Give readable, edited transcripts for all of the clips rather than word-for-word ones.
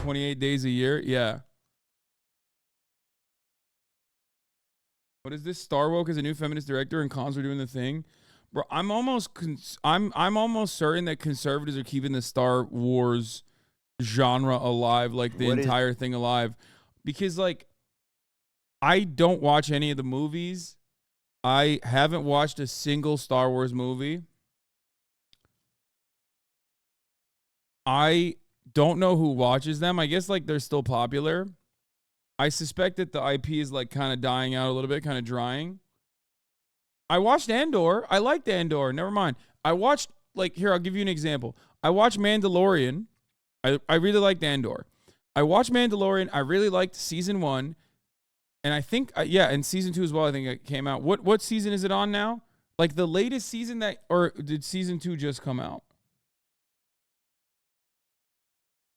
28 days a year. Yeah. What is this? Star Woke is a new feminist director and cons are doing the thing. Bro, I'm almost certain that conservatives are keeping the Star Wars genre alive, like the entire thing alive. Because like I don't watch any of the movies. I haven't watched a single Star Wars movie. I don't know who watches them. I guess like they're still popular. I suspect that the IP is like kind of dying out a little bit, kind of drying. I watched Andor. I liked Andor. Never mind. I watched, like, here, I'll give you an example. I watched Mandalorian. I really liked Andor. I watched Mandalorian. I really liked season 1. And I think, and season 2 as well, I think it came out. What season is it on now? Like the latest season or did season 2 just come out?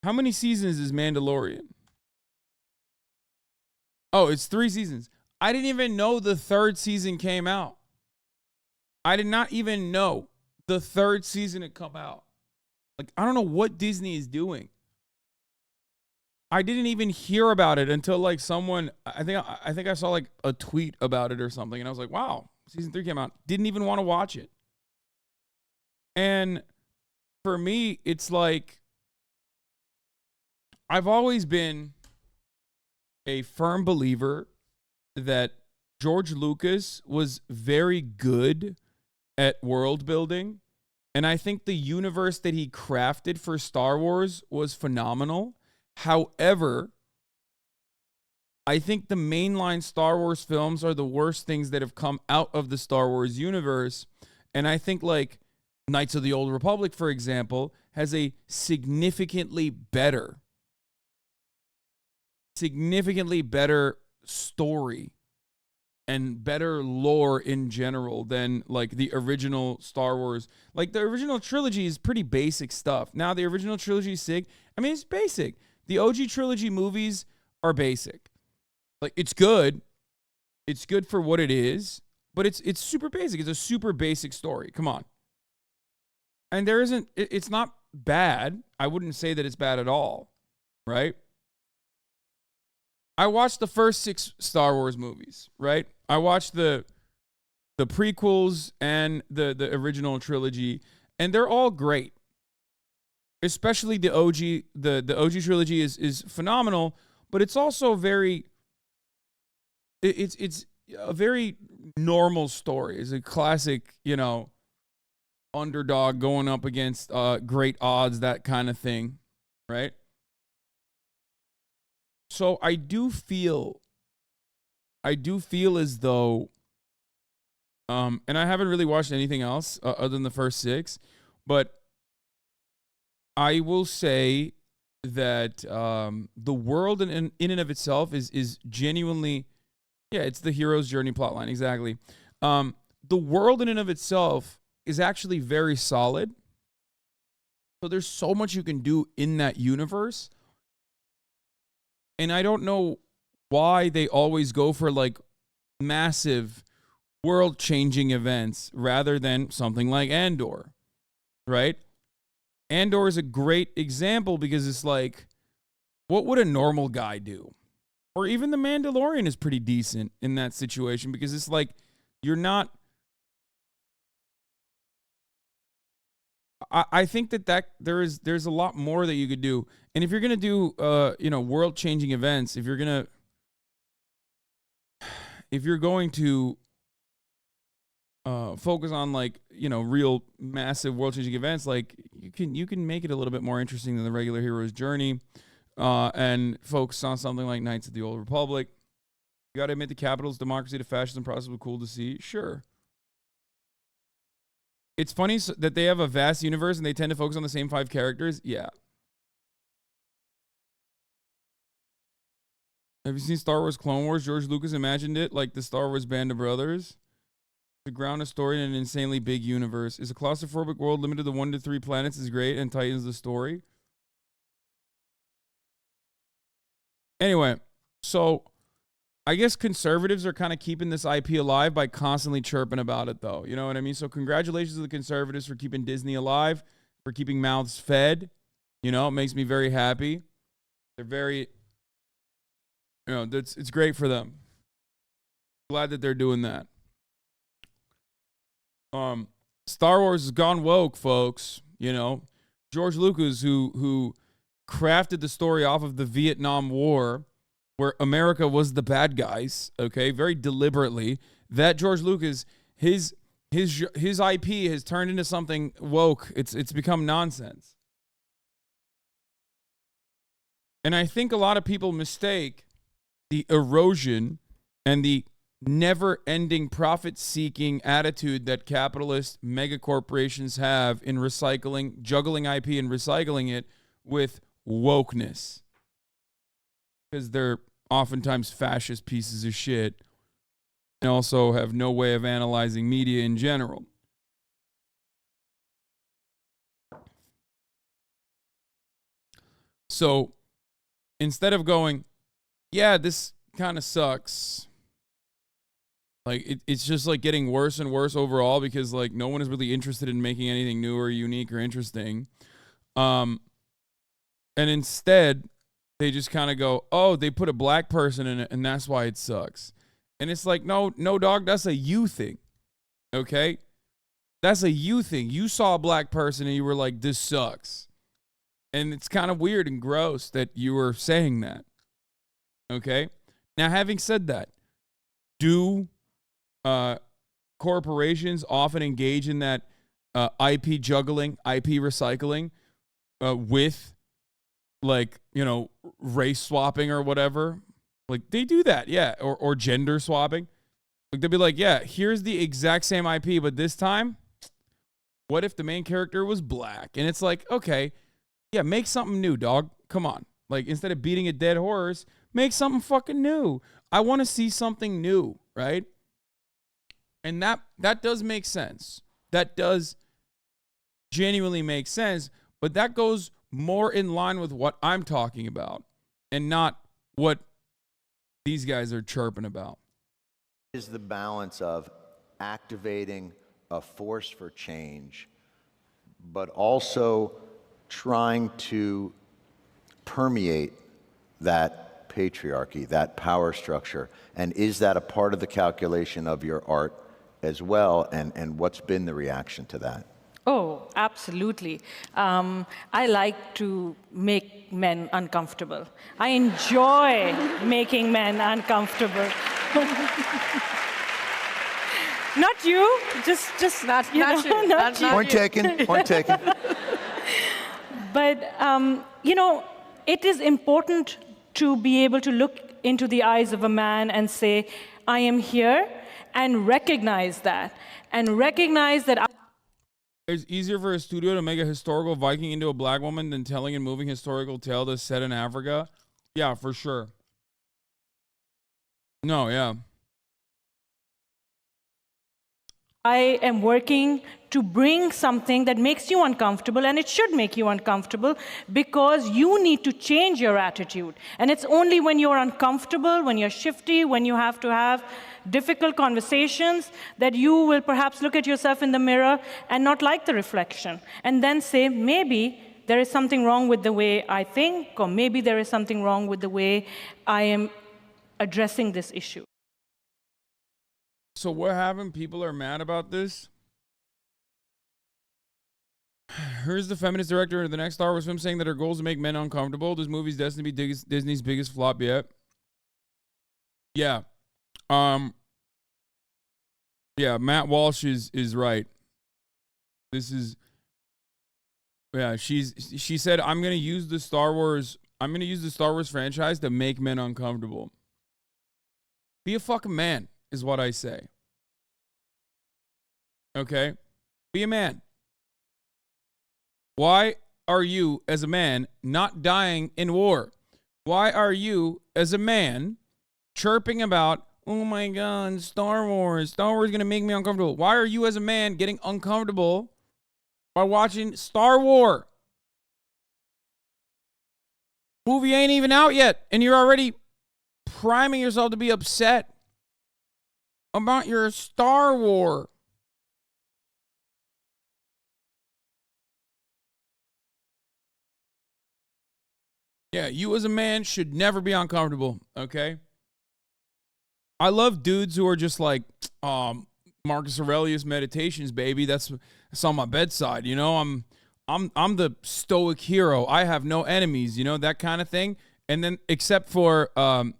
How many seasons is Mandalorian? Oh, it's 3 seasons. I didn't even know the 3rd season came out. I did not even know the 3rd season had come out. Like, I don't know what Disney is doing. I didn't even hear about it until like someone, I think I saw like a tweet about it or something. And I was like, wow, season 3 came out. Didn't even want to watch it. And for me, it's like, I've always been a firm believer that George Lucas was very good at world building. And I think the universe that he crafted for Star Wars was phenomenal. However, I think the mainline Star Wars films are the worst things that have come out of the Star Wars universe. And I think like Knights of the Old Republic, for example, has a significantly better story and better lore in general than like the original Star Wars. Like the original trilogy is pretty basic stuff. Now the original trilogy is sick. I mean, it's basic. The OG trilogy movies are basic. Like it's good. It's good for what it is, but it's super basic. It's a super basic story. Come on. And it's not bad. I wouldn't say that it's bad at all, right? I watched the first 6 Star Wars movies, right? I watched the prequels and the original trilogy, and they're all great. Especially the OG, the OG trilogy is phenomenal, but it's also it's a very normal story. It's a classic, underdog going up against great odds, that kind of thing, right? So I do feel as though, and I haven't really watched anything else other than the first 6, but I will say that the world in and of itself is genuinely, it's the hero's journey plotline, exactly. The world in and of itself is actually very solid. So there's so much you can do in that universe. And I don't know why they always go for like massive world-changing events rather than something like Andor, right? Andor is a great example because it's like, what would a normal guy do? Or even The Mandalorian is pretty decent in that situation because it's like, you're not... I think that there's a lot more that you could do. And if you're going to do, world-changing events, if you're going to focus on like, real massive world-changing events, like you can make it a little bit more interesting than the regular hero's journey, and focus on something like Knights of the Old Republic. You got to admit the capital's democracy to fascism process was cool to see. Sure. It's funny that they have a vast universe and they tend to focus on the same 5 characters. Yeah. Have you seen Star Wars Clone Wars? George Lucas imagined it like the Star Wars Band of Brothers. The ground a story in an insanely big universe. Is a claustrophobic world limited to 1 to 3 planets is great and tightens the story. Anyway, so I guess conservatives are kind of keeping this IP alive by constantly chirping about it, though. You know what I mean? So congratulations to the conservatives for keeping Disney alive, for keeping mouths fed. It makes me very happy. They're very, it's great for them. Glad that they're doing that. Star Wars has gone woke, folks. George Lucas, who crafted the story off of the Vietnam War, where America was the bad guys, okay, very deliberately. That George Lucas, his IP has turned into something woke. It's become nonsense. And I think a lot of people mistake the erosion and the never-ending profit-seeking attitude that capitalist megacorporations have in juggling IP and recycling it with wokeness. Because they're oftentimes fascist pieces of shit and also have no way of analyzing media in general. So instead of going, yeah, this kind of sucks, like it's just like getting worse and worse overall because like no one is really interested in making anything new or unique or interesting. And instead they just kind of go, oh, they put a black person in it and that's why it sucks. And it's like, no, dog, that's a you thing. Okay? That's a you thing. You saw a black person and you were like, this sucks. And it's kind of weird and gross that you were saying that. Okay? Now, having said that, do corporations often engage in that IP juggling, IP recycling with, like, race swapping or whatever? Like, they do that, yeah. Or gender swapping. Like, they'll be like, yeah, here's the exact same IP, but this time, what if the main character was black? And it's like, okay, yeah, make something new, dog. Come on. Like, instead of beating a dead horse, make something fucking new. I want to see something new, right? And that does make sense. That does genuinely make sense, but that goes more in line with what I'm talking about and not what these guys are chirping about. Is the balance of activating a force for change, but also trying to permeate that patriarchy, that power structure, and is that a part of the calculation of your art as well, and what's been the reaction to that? Oh, absolutely. I like to make men uncomfortable. I enjoy making men uncomfortable. Not you, just not you. Not you. Point taken, point taken. But, it is important to be able to look into the eyes of a man and say, I am here, and recognize that. And recognize that It's easier for a studio to make a historical Viking into a black woman than telling a moving historical tale that's set in Africa. Yeah, for sure. No, yeah. I am working to bring something that makes you uncomfortable, and it should make you uncomfortable because you need to change your attitude. And it's only when you're uncomfortable, when you're shifty, when you have to have difficult conversations that you will perhaps look at yourself in the mirror and not like the reflection, and then say, maybe there is something wrong with the way I think, or maybe there is something wrong with the way I am addressing this issue. So what happened? People are mad about this. Here's the feminist director of the next Star Wars film saying that her goal is to make men uncomfortable. This movie's destined to be Disney's biggest flop yet. Yeah. Yeah, Matt Walsh is right. This is, yeah, she said, I'm going to use the Star Wars franchise to make men uncomfortable. Be a fucking man is what I say. Okay? Be a man. Why are you, as a man, not dying in war? Why are you, as a man, chirping about, oh my God, Star Wars is going to make me uncomfortable? Why are you, as a man, getting uncomfortable by watching Star Wars? Movie ain't even out yet, and you're already priming yourself to be upset about your Star Wars. Yeah, you as a man should never be uncomfortable, okay? I love dudes who are just like, Marcus Aurelius meditations, baby. That's on my bedside, you know? I'm the stoic hero. I have no enemies, you know, that kind of thing. And then except for a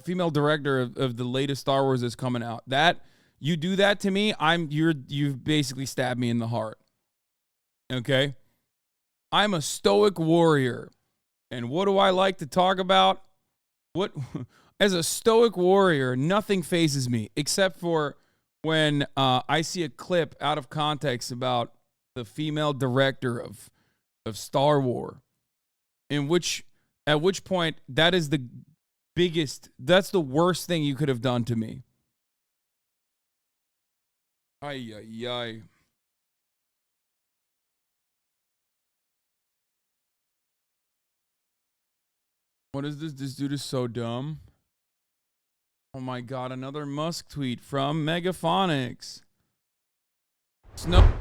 female director of the latest Star Wars that's coming out. That you do that to me, you've basically stabbed me in the heart. Okay? I'm a stoic warrior. And what do I like to talk about? What as a stoic warrior, nothing phases me except for when I see a clip out of context about the female director of Star Wars, at which point that is that's the worst thing you could have done to me. Ay, ay, ay. What is this? This dude is so dumb. Oh my God, another Musk tweet from Megaphonics. Snow.